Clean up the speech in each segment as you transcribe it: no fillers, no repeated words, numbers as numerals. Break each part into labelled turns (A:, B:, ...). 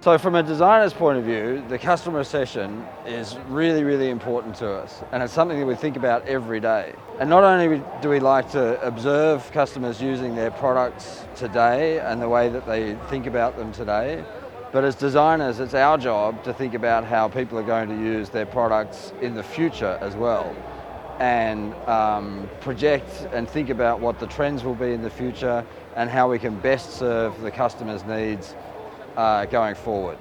A: So from a designer's point of view, the customer session is really, really important to us, and it's something that we think about every day. And not only do we like to observe customers using their products today and the way that they think about them today, but as designers, it's our job to think about how people are going to use their products in the future as well, and project and think about what the trends will be in the future and how we can best serve the customer's needs going forward.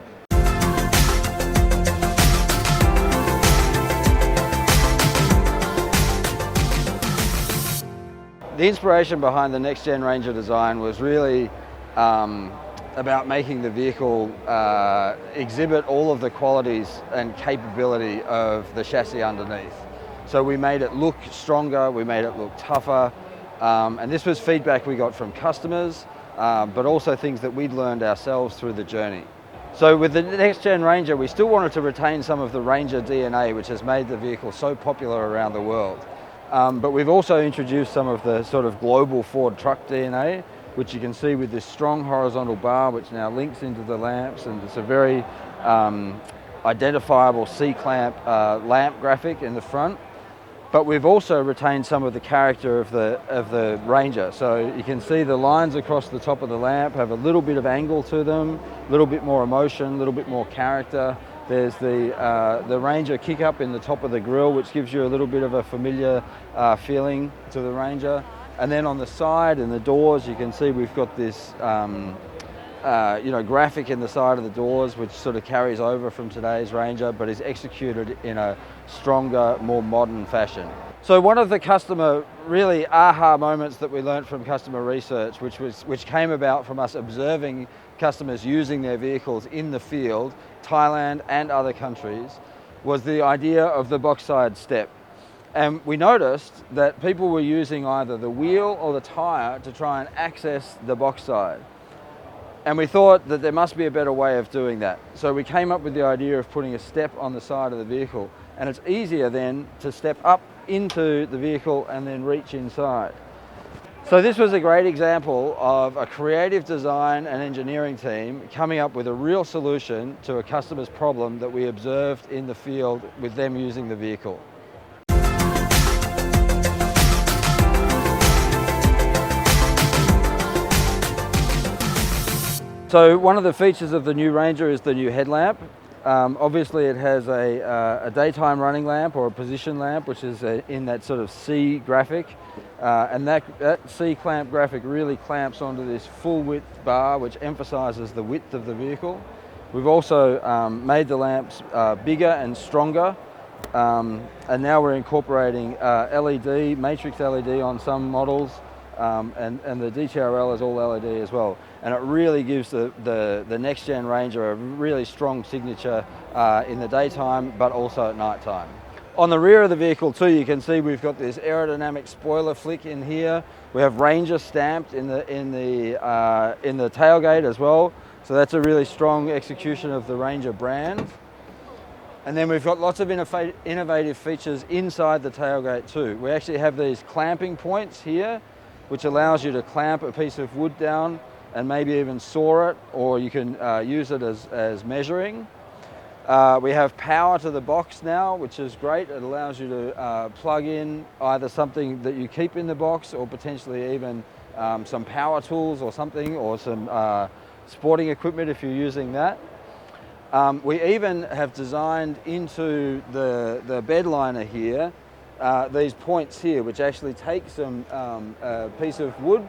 A: The inspiration behind the next gen Ranger design was really about making the vehicle exhibit all of the qualities and capability of the chassis underneath. So we made it look stronger, we made it look tougher, and this was feedback we got from customers, but also things that we'd learned ourselves through the journey. So with the next gen Ranger, we still wanted to retain some of the Ranger DNA, which has made the vehicle so popular around the world. But we've also introduced some of the sort of global Ford truck DNA, which you can see with this strong horizontal bar, which now links into the lamps, and it's a very identifiable C-clamp lamp graphic in the front. But we've also retained some of the character of the Ranger. So you can see the lines across the top of the lamp have a little bit of angle to them, a little bit more emotion, a little bit more character. There's the Ranger kick up in the top of the grille, which gives you a little bit of a familiar feeling to the Ranger. And then on the side and the doors, you can see we've got this graphic in the side of the doors, which sort of carries over from today's Ranger, but is executed in a stronger, more modern fashion. So one of the customer really aha moments that we learned from customer research, which came about from us observing customers using their vehicles in the field, Thailand and other countries, was the idea of the box side step. And we noticed that people were using either the wheel or the tyre to try and access the box side. And we thought that there must be a better way of doing that. So we came up with the idea of putting a step on the side of the vehicle. And it's easier then to step up into the vehicle and then reach inside. So this was a great example of a creative design and engineering team coming up with a real solution to a customer's problem that we observed in the field with them using the vehicle. So one of the features of the new Ranger is the new headlamp. Obviously it has a daytime running lamp or a position lamp, which is in that sort of C graphic. And that C clamp graphic really clamps onto this full width bar, which emphasizes the width of the vehicle. We've also made the lamps bigger and stronger. And now we're incorporating LED, matrix LED on some models. And the DTRL is all LED as well. And it really gives the next gen Ranger a really strong signature in the daytime, but also at night time. On the rear of the vehicle too, you can see we've got this aerodynamic spoiler flick in here. We have Ranger stamped in the tailgate as well. So that's a really strong execution of the Ranger brand. And then we've got lots of innovative features inside the tailgate too. We actually have these clamping points here, which allows you to clamp a piece of wood down and maybe even saw it, or you can use it as measuring. We have power to the box now, which is great. It allows you to plug in either something that you keep in the box or potentially even some power tools or something, or some sporting equipment if you're using that. We even have designed into the bed liner here these points here, which actually take some piece of wood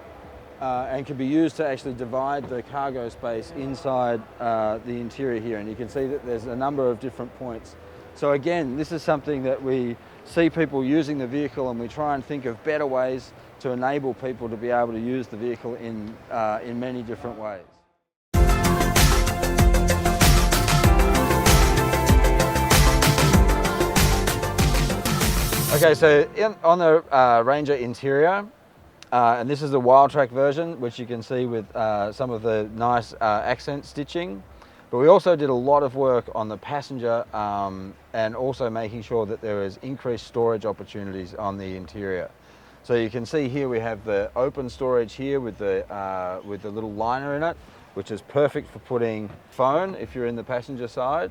A: and can be used to actually divide the cargo space inside the interior here. And you can see that there's a number of different points. So again, this is something that we see people using the vehicle, and we try and think of better ways to enable people to be able to use the vehicle in many different ways. Okay, so on the Ranger interior, and this is the Wild Track version, which you can see with some of the nice accent stitching. But we also did a lot of work on the passenger and also making sure that there is increased storage opportunities on the interior. So you can see here we have the open storage here with the little liner in it. which is perfect for putting phone if you're in the passenger side.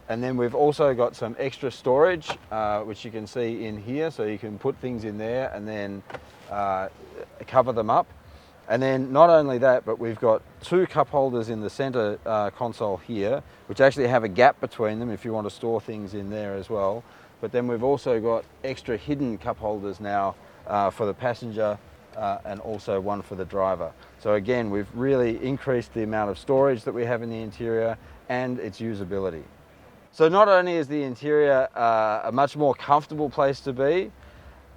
A: And then we've also got some extra storage, which you can see in here, so you can put things in there and then cover them up. And then not only that, but we've got 2 cup holders in the center console here, which actually have a gap between them if you want to store things in there as well. But then we've also got extra hidden cup holders now for the passenger and also one for the driver. So again, we've really increased the amount of storage that we have in the interior and its usability. So not only is the interior a much more comfortable place to be,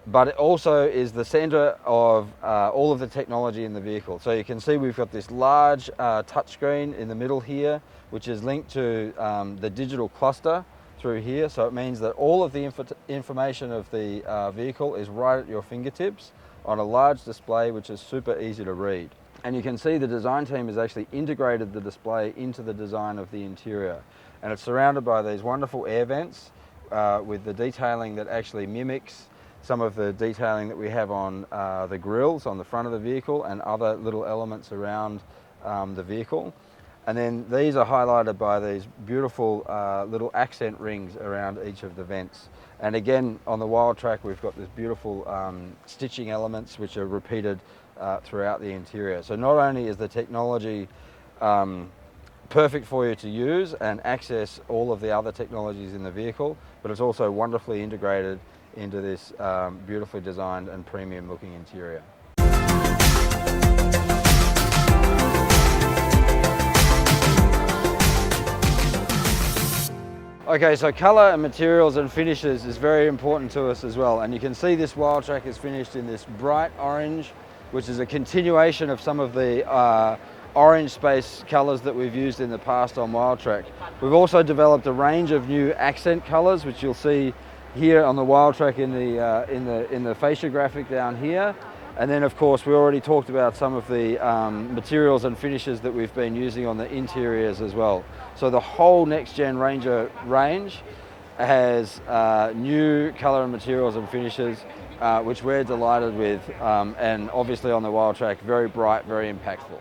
A: but it also is the center of all of the technology in the vehicle. So you can see we've got this large touchscreen in the middle here, which is linked to the digital cluster through here. So it means that all of the information of the vehicle is right at your fingertips on a large display, which is super easy to read. And you can see the design team has actually integrated the display into the design of the interior. And it's surrounded by these wonderful air vents with the detailing that actually mimics some of the detailing that we have on the grills on the front of the vehicle and other little elements around the vehicle. And then these are highlighted by these beautiful little accent rings around each of the vents. And again, on the Wild Track, we've got this beautiful stitching elements which are repeated throughout the interior. So not only is the technology perfect for you to use and access all of the other technologies in the vehicle, but it's also wonderfully integrated into this beautifully designed and premium looking interior. Okay, so colour and materials and finishes is very important to us as well, and you can see this Wild Track is finished in this bright orange, which is a continuation of some of the orange space colours that we've used in the past on Wild Track. We've also developed a range of new accent colours, which you'll see here on the Wild Track in the fascia graphic down here. And then of course we already talked about some of the materials and finishes that we've been using on the interiors as well. So the whole next gen Ranger range has new colour and materials and finishes which we're delighted with, and obviously on the Wild Track very bright, very impactful.